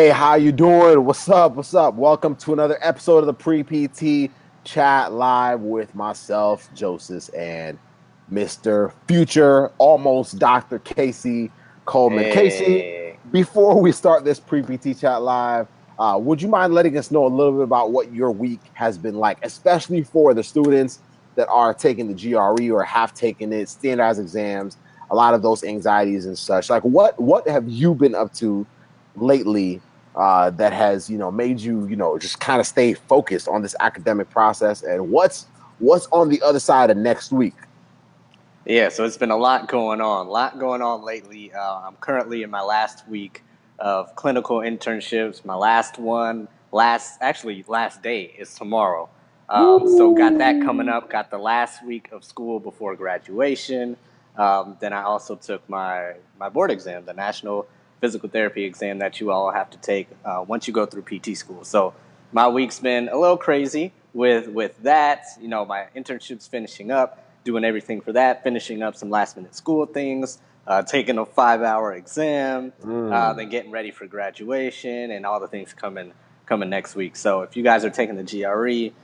Hey, how you doing? What's up? What's up? Welcome to another episode of the Pre-PT Chat Live with myself, Joseph, and Mr. Future, almost Dr. Casey Coleman. Casey, Hey. before we start this Pre-PT Chat Live, would you mind letting us know a little bit about what your week has been like, especially for the students that are taking the GRE or have taken it, standardized exams, a lot of those anxieties and such. Like, what have you been up to lately that has made you just kind of stay focused on this academic process, and what's on the other side of next week? Yeah, so it's been a lot going on lately. I'm currently in my last week of clinical internships. My last one, last day is tomorrow. So got that coming Woo! up. Got the last week of school before graduation. Then I also took my board exam, the National Physical Therapy exam that you all have to take once you go through PT school. So my week's been a little crazy with that. You know, my internship's finishing up, doing everything for that, finishing up some last minute school things, taking a 5 hour exam, then Mm. getting ready for graduation and all the things coming next week. So if you guys are taking the GRE,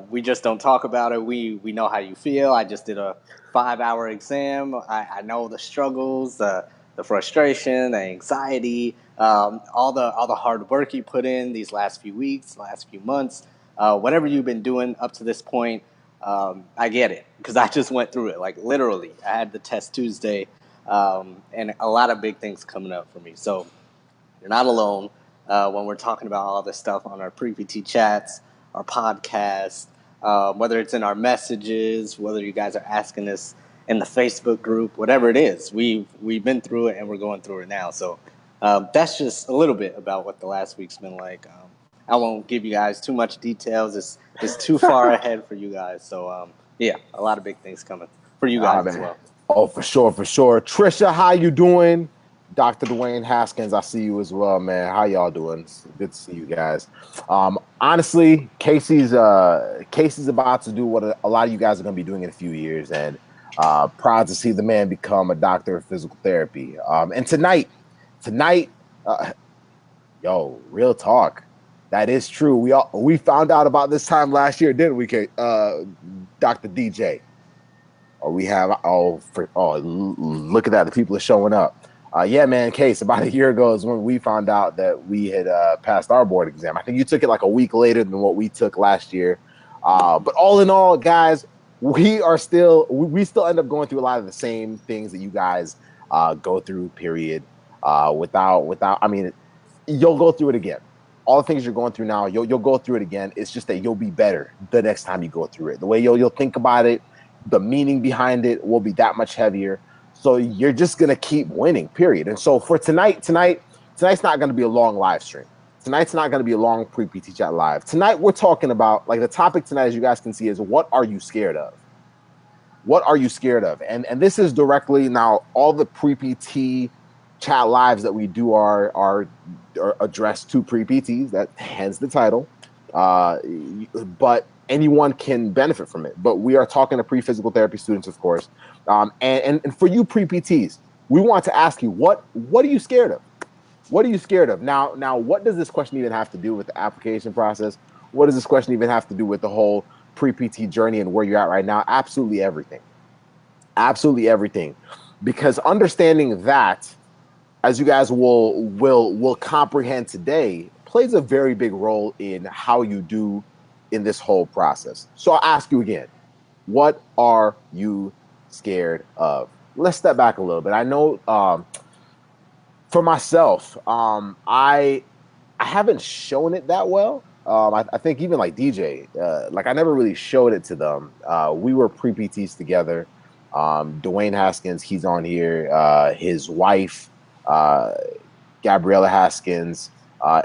we just don't talk about it. We know how you feel. I just did a 5 hour exam. I know the struggles, the frustration, the anxiety, all the hard work you put in these last few weeks, last few months, whatever you've been doing up to this point. I get it because I just went through it. Like literally, I had the test Tuesday, and a lot of big things coming up for me. So you're not alone when we're talking about all this stuff on our pre-PT chats, our podcast, whether it's in our messages, whether you guys are asking us in the Facebook group, whatever it is. We've been through it and we're going through it now. So that's just a little bit about what the last week's been like. I won't give you guys too much details. It's too far ahead for you guys. So yeah, a lot of big things coming for you Ah, guys as man. well. Oh, for sure, for sure. Trisha, how you doing? Dr. Dwayne Haskins, I see you as well, man. How y'all doing? It's good to see you guys. Honestly, Casey's about to do what a lot of you guys are going to be doing in a few years, and proud to see the man become a doctor of physical therapy. And tonight, uh, yo, real talk. That is true. We found out about this time last year, didn't we, Dr. DJ? Or we have look at that, the people are showing up. Yeah, man, Case, about a year ago is when we found out that we had passed our board exam. I think you took it like a week later than what we took last year. But all in all, guys, we still end up going through a lot of the same things that you guys go through, period. Without I mean, you'll go through it again. All the things you're going through now, you'll go through it again. It's just that you'll be better the next time you go through it. The way you'll think about it, the meaning behind it will be that much heavier. So you're just gonna keep winning, period. And so for tonight's not gonna be a long live stream. Tonight's not gonna be a long pre-PT chat live. Tonight we're talking about, like, the topic tonight, as you guys can see, is what are you scared of? What are you scared of? And this is directly, now all the pre-PT chat lives that we do are addressed to pre-PTs. That hence the title. But anyone can benefit from it. But we are talking to pre-physical therapy students, of course. And for you pre-PTs, we want to ask you, what are you scared of? What are you scared of? Now, what does this question even have to do with the application process? What does this question even have to do with the whole pre-PT journey and where you're at right now? Absolutely everything. Absolutely everything. Because understanding that, as you guys will comprehend today, plays a very big role in how you do in this whole process. So I'll ask you again, what are you scared of? Let's step back a little bit. I know, for myself, I haven't shown it that well. I think even like DJ, like I never really showed it to them. We were pre-PTs together. Dwayne Haskins, he's on here. His wife, uh, Gabriella Haskins,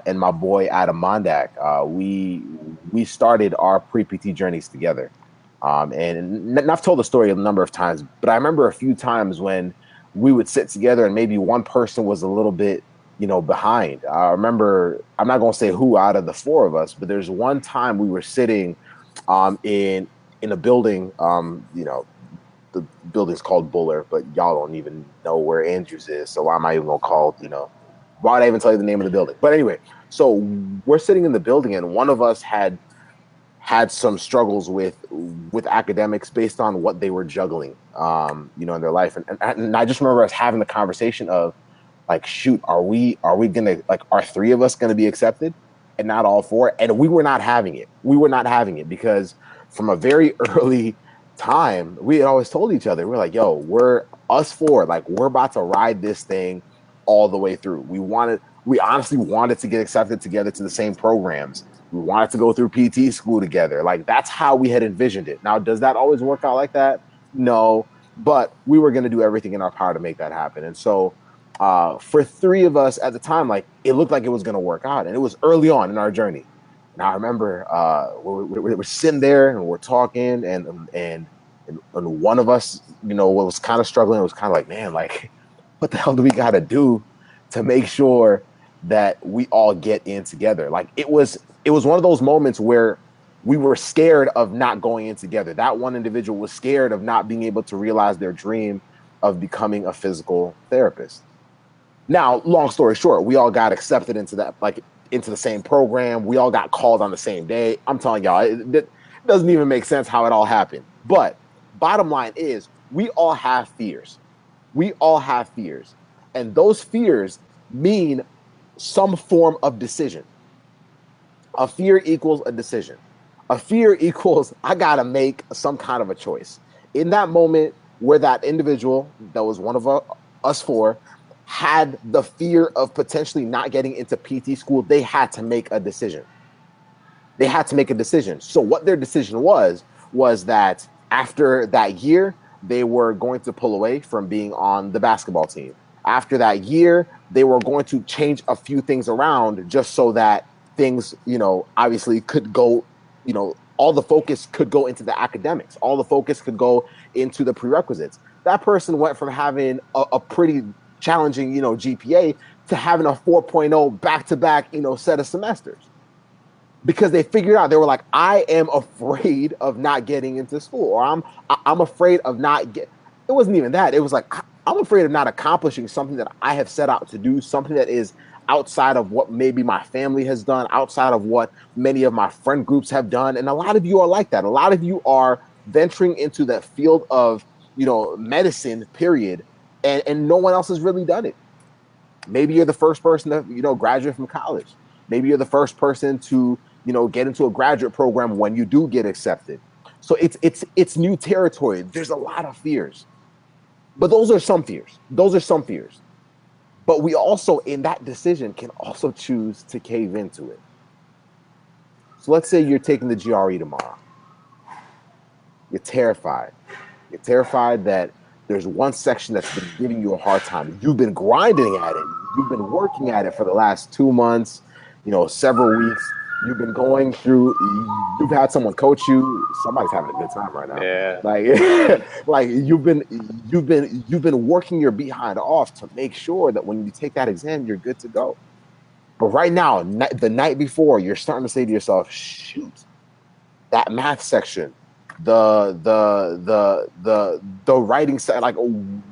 and my boy Adam Mondak. We started our pre-PT journeys together. And I've told the story a number of times, but I remember a few times when we would sit together and maybe one person was a little bit, behind. I remember, I'm not going to say who out of the four of us, but there's one time we were sitting in a building, the building's called Buller, but y'all don't even know where Andrews is. So why am I even going to call, Why would I even tell you the name of the building? But anyway, so we're sitting in the building, and one of us had some struggles with academics based on what they were juggling, you know, in their life. And I just remember us having the conversation of like, shoot, are we gonna, like, are three of us gonna be accepted and not all four? And we were not having it. We were not having it because from a very early time, we had always told each other, we're like, yo, we're us four, like we're about to ride this thing all the way through. We honestly wanted to get accepted together to the same programs. We wanted to go through PT school together. Like that's how we had envisioned it. Now, does that always work out like that? No, but we were going to do everything in our power to make that happen. And so, for three of us at the time, like it looked like it was going to work out, and it was early on in our journey. And I remember we're sitting there and we're talking, and one of us, you know, what was kind of struggling was kind of like, man, like what the hell do we got to do to make sure that we all get in together? Like it was one of those moments where we were scared of not going in together. That one individual was scared of not being able to realize their dream of becoming a physical therapist. Now, long story short, we all got accepted into that, like into the same program. We all got called on the same day. I'm telling y'all, it doesn't even make sense how it all happened. But bottom line is, we all have fears. We all have fears. And those fears mean some form of decision. A fear equals a decision. A fear equals I gotta make some kind of a choice. In that moment where that individual that was one of us four had the fear of potentially not getting into PT school, they had to make a decision. They had to make a decision. So what their decision was that after that year, they were going to pull away from being on the basketball team. After that year, they were going to change a few things around just so that things, you know, obviously could go, you know, all the focus could go into the academics. All the focus could go into the prerequisites. That person went from having a pretty challenging, you know, GPA to having a 4.0 back-to-back, you know, set of semesters because they figured out, they were like, I am afraid of not getting into school, or I'm afraid of not get. It wasn't even that. It was like I'm afraid of not accomplishing something that I have set out to do, something that is outside of what maybe my family has done, outside of what many of my friend groups have done. And a lot of you are like that. A lot of you are venturing into the field of, you know, medicine, period, and no one else has really done it. Maybe you're the first person to, you know, graduate from college. Maybe you're the first person to, you know, get into a graduate program when you do get accepted. So it's new territory. There's a lot of fears, but those are some fears. Those are some fears. But we also, in that decision, can also choose to cave into it. So let's say you're taking the GRE tomorrow. You're terrified. You're terrified that there's one section that's been giving you a hard time. You've been grinding at it. You've been working at it for the last 2 months, you know, several weeks. You've been going through, you've had someone coach you. Somebody's having a good time right now. Yeah. Like, like you've been working your behind off to make sure that when you take that exam, you're good to go. But right now, the night before, you're starting to say to yourself, shoot, that math section, the writing like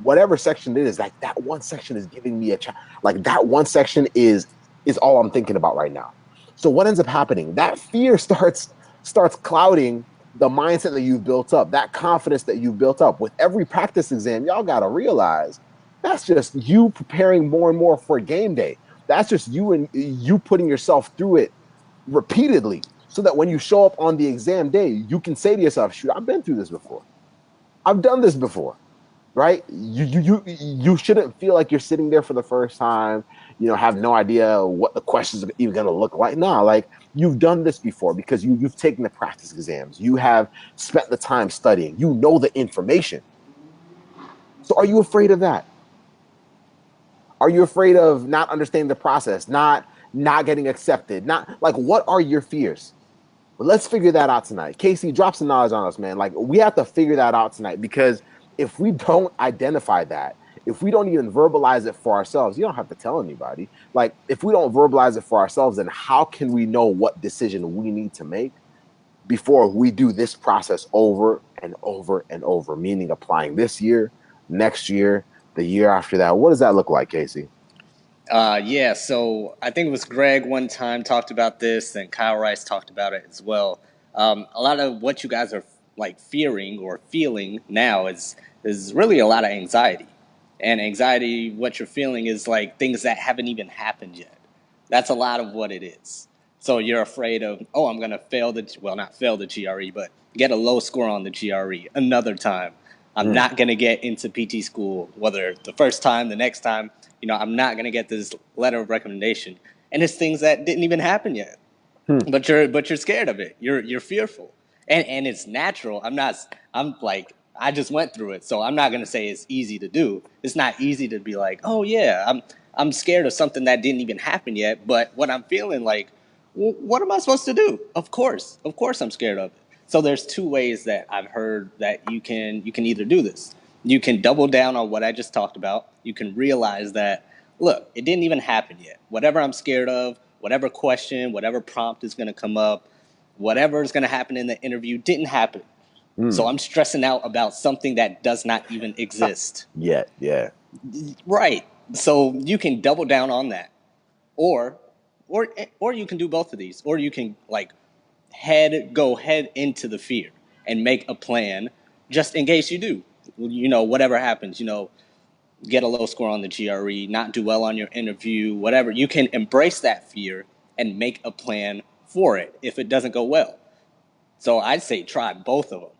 whatever section it is, like that one section is giving me like that one section is all I'm thinking about right now. So what ends up happening? That fear starts clouding the mindset that you've built up, that confidence that you've built up with every practice exam. Y'all got to realize that's just you preparing more and more for game day. That's just you putting yourself through it repeatedly, so that when you show up on the exam day, you can say to yourself, shoot, I've been through this before. I've done this before, right? You shouldn't feel like you're sitting there for the first time, you know, have no idea what the questions are even going to look like. No, like you've done this before because you've taken the practice exams. You have spent the time studying. You know the information. So are you afraid of that? Are you afraid of not understanding the process, not getting accepted? Not like, what are your fears? But let's figure that out tonight. Casey, drop some knowledge on us, man. Like, we have to figure that out tonight, because if we don't identify that, if we don't even verbalize it for ourselves, you don't have to tell anybody. Like, if we don't verbalize it for ourselves, then how can we know what decision we need to make before we do this process over and over and over? Meaning applying this year, next year, the year after that. What does that look like, Casey? Yeah, so I think it was Greg one time talked about this, and Kyle Rice talked about it as well. A lot of what you guys are like fearing or feeling now is really a lot of anxiety, and anxiety. What you're feeling is like things that haven't even happened yet. That's a lot of what it is. So you're afraid of, oh, I'm gonna fail the well, not fail the GRE, but get a low score on the GRE another time. I'm Mm, not gonna get into PT school, whether the first time, the next time. I'm not gonna get this letter of recommendation, and it's things that didn't even happen yet. mm, But you're scared of it. You're fearful, and it's natural. I'm like I just went through it, so I'm not gonna say it's easy to do. It's not easy to be like, oh yeah, I'm scared of something that didn't even happen yet. But what I'm feeling like, what am I supposed to do? Of course, I'm scared of it. So there's two ways that I've heard that you can either do this. You can double down on what I just talked about. You can realize that, look, it didn't even happen yet. Whatever I'm scared of, whatever question, whatever prompt is going to come up, whatever is going to happen in the interview didn't happen. So mm. I'm stressing out about something that does not even exist. Yeah. Right. So you can double down on that. Or or or you can do both of these. Or you can like go head into the fear and make a plan just in case you do. Whatever happens, get a low score on the GRE, not do well on your interview, whatever. You can embrace that fear and make a plan for it if it doesn't go well. So I'd say try both of them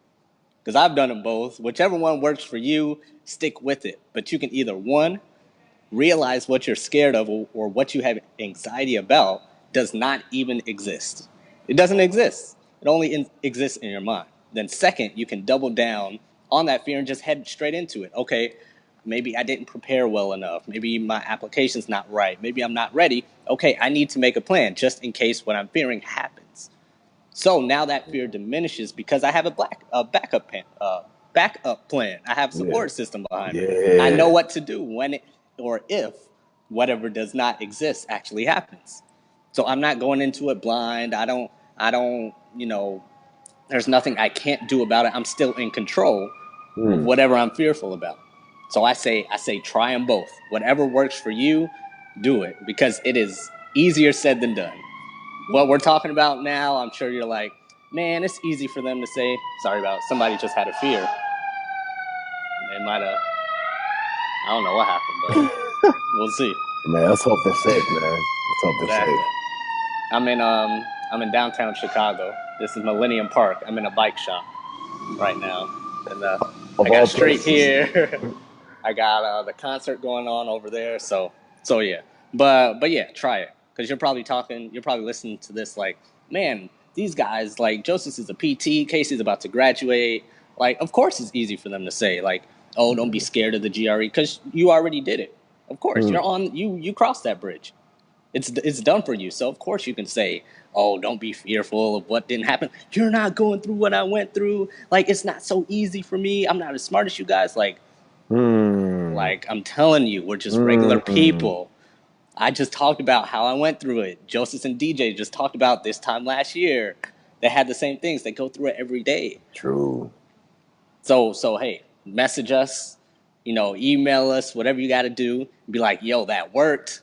because I've done them both. Whichever one works for you, stick with it. But you can either one, realize what you're scared of or what you have anxiety about does not even exist. It doesn't exist. It only exists in your mind. Then second, you can double down on that fear and just head straight into it. Okay, maybe I didn't prepare well enough. Maybe my application's not right. Maybe I'm not ready. Okay, I need to make a plan just in case what I'm fearing happens. So now that fear diminishes because I have backup plan. I have Yeah. support system behind me. I know Yeah. what to do when it or if whatever does not exist actually happens. So I'm not going into it blind. I don't. There's nothing I can't do about it. I'm still in control of Mm. whatever I'm fearful about. So I say try them both. Whatever works for you, do it because it is easier said than done. What we're talking about now, I'm sure you're like, man, it's easy for them to say. Sorry about somebody just had a fear. They might have. I don't know what happened, but we'll see. Man, let's hope they're safe, man. Let's hope they're Exactly. safe. I'm in downtown Chicago. This is Millennium Park. I'm in a bike shop right now, and Of I got a all street places. here. I got the concert going on over there. So yeah, but yeah, try it because you're probably listening to this like, man, these guys like Joseph is a PT, Casey's about to graduate. Like, of course it's easy for them to say like, oh, don't be scared of the GRE because you already did it. Of course, Mm. you crossed that bridge. It's done for you. So of course you can say, "Oh, don't be fearful of what didn't happen. You're not going through what I went through. Like it's not so easy for me. I'm not as smart as you guys. Mm. Like I'm telling you, we're just regular Mm. people. I just talked about how I went through it. Joseph and DJ just talked about this time last year. They had the same things. They go through it every day. True. So hey, message us, email us, whatever you got to do. Be like, yo, that worked.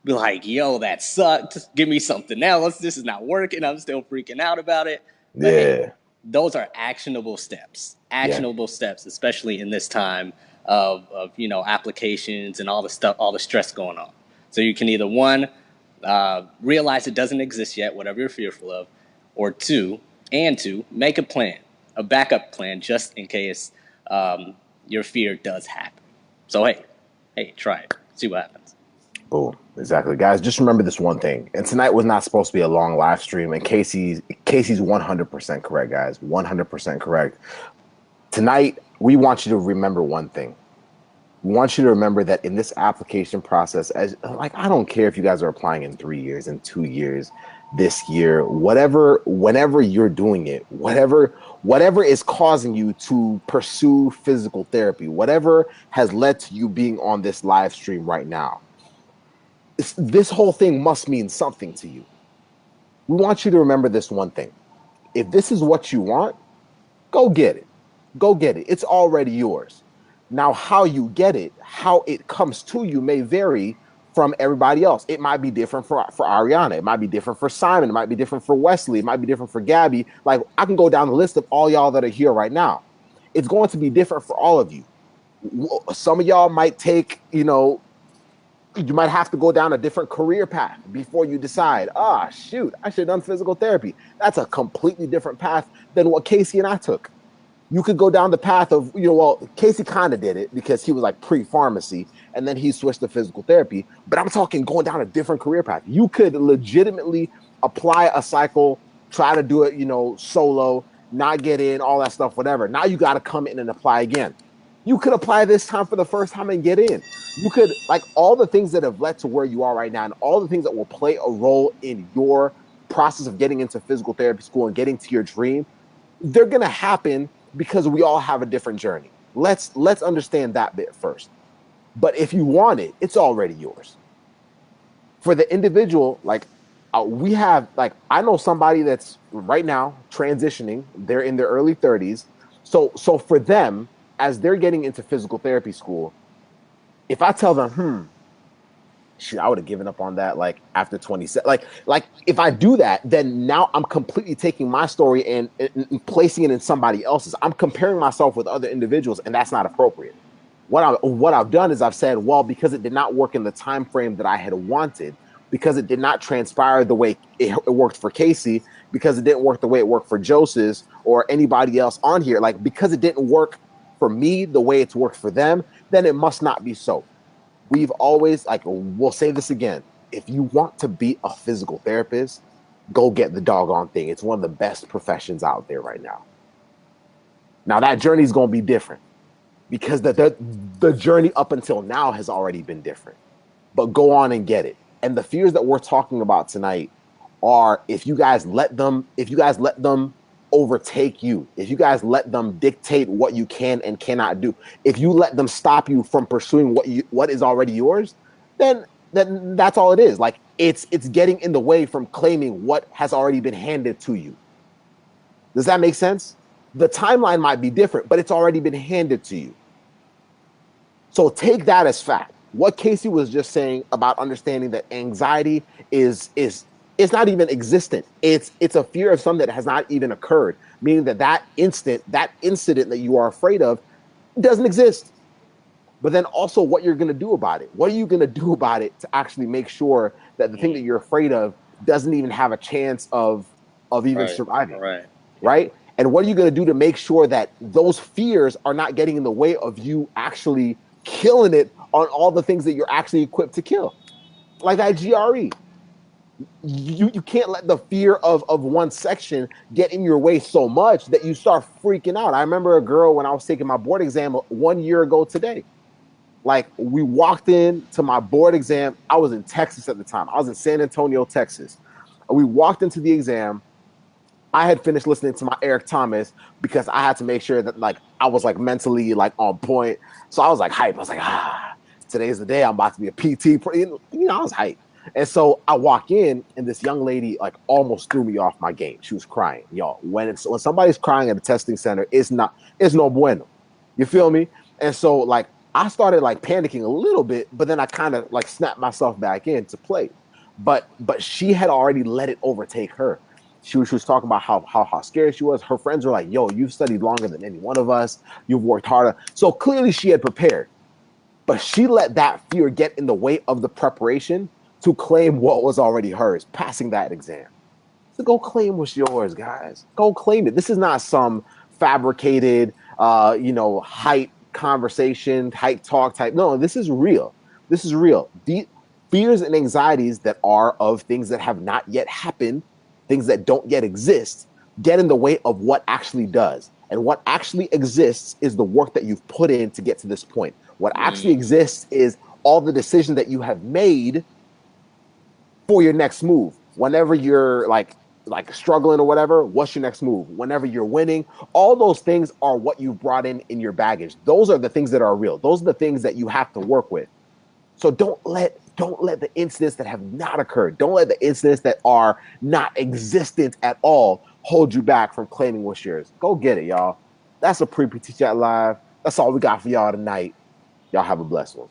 Be like, yo, that sucked. Give me something else. This is not working. I'm still freaking out about it. But hey, Yeah. those are actionable steps. Yeah. Actionable steps, especially in this time of applications and all the stuff, all the stress going on. So you can either one, realize it doesn't exist yet, whatever you're fearful of, or two, make a plan, a backup plan, just in case your fear does happen. So hey, try it, see what happens. Boom. Exactly. Guys, just remember this one thing. And tonight was not supposed to be a long live stream. And Casey's 100% correct, guys. 100% correct. Tonight, we want you to remember one thing. We want you to remember that in this application process, as like I don't care if you guys are applying in 3 years, in 2 years, this year, whatever, whenever you're doing it, whatever is causing you to pursue physical therapy, whatever has led to you being on this live stream right now, this whole thing must mean something to you. We want you to remember this one thing. If this is what you want, go get it. Go get it. It's already yours. Now, how you get it, how it comes to you may vary from everybody else. It might be different for Ariana. It might be different for Simon. It might be different for Wesley. It might be different for Gabby. Like, I can go down the list of all y'all that are here right now. It's going to be different for all of you. Some of y'all might take, you might have to go down a different career path before you decide, shoot, I should have done physical therapy. That's a completely different path than what Casey and I took. You could go down the path of, Casey kind of did it because he was like pre-pharmacy and then he switched to physical therapy. But I'm talking going down a different career path. You could legitimately apply a cycle, try to do it, solo, not get in, all that stuff, whatever. Now you got to come in and apply again. You could apply this time for the first time and get in. You could, like, all the things that have led to where you are right now and all the things that will play a role in your process of getting into physical therapy school and getting to your dream, they're going to happen because we all have a different journey. Let's understand that bit first. But if you want it, it's already yours. For the individual, like, we have, like, I know somebody that's right now transitioning. They're in their early 30s. So for them, as they're getting into physical therapy school, if I tell them, shoot, I would have given up on that like after 27. Like if I do that, then now I'm completely taking my story and placing it in somebody else's. I'm comparing myself with other individuals, and that's not appropriate. What I've done is I've said, well, because it did not work in the time frame that I had wanted, because it did not transpire the way it worked for Casey, because it didn't work the way it worked for Joseph or anybody else on here, like because it didn't work for me the way it's worked for them, then it must not be so. We've always, like, we'll say this again. If you want to be a physical therapist, go get the doggone thing. It's one of the best professions out there right now. Now that journey is going to be different because the journey up until now has already been different. But go on and get it. And the fears that we're talking about tonight are if you guys let them overtake you, if you guys let them dictate what you can and cannot do, if you let them stop you from pursuing what is already yours, then that's all it is. Like it's getting in the way from claiming what has already been handed to you. Does that make sense? The timeline might be different, but it's already been handed to you. So take that as fact. What Casey was just saying about understanding that anxiety is it's not even existent. It's a fear of something that has not even occurred, meaning that incident that you are afraid of doesn't exist. But then also what you're going to do about it. What are you going to do about it to actually make sure that the thing that you're afraid of doesn't even have a chance of even surviving? Right? And what are you going to do to make sure that those fears are not getting in the way of you actually killing it on all the things that you're actually equipped to kill? Like that GRE. You can't let the fear of one section get in your way so much that you start freaking out. I remember a girl when I was taking my board exam 1 year ago today. Like we walked in to my board exam. I was in Texas at the time. I was in San Antonio, Texas. We walked into the exam. I had finished listening to my Eric Thomas because I had to make sure that like I was like mentally like on point. So I was like hype. I was like, today's the day I'm about to be a PT. I was hype. And so I walk in, and this young lady like almost threw me off my game. She was crying, y'all. When somebody's crying at a testing center, it's no bueno. You feel me? And so like I started like panicking a little bit, but then I kind of like snapped myself back into play. But she had already let it overtake her. She was talking about how scared she was. Her friends were like, "Yo, you've studied longer than any one of us. You've worked harder." So clearly she had prepared, but she let that fear get in the way of the preparation to claim what was already hers, passing that exam. So go claim what's yours, guys. Go claim it. This is not some fabricated, hype conversation, hype talk type. No, this is real. This is real. The fears and anxieties that are of things that have not yet happened, things that don't yet exist, get in the way of what actually does. And what actually exists is the work that you've put in to get to this point. What actually exists is all the decisions that you have made for your next move. Whenever you're like struggling or whatever, what's your next move? Whenever you're winning, all those things are what you've brought in your baggage. Those are the things that are real. Those are the things that you have to work with. So don't let the incidents that have not occurred, don't let the incidents that are not existent at all hold you back from claiming what's yours. Go get it, y'all. That's a pre-PT Chat Live. That's all we got for y'all tonight. Y'all have a blessed one.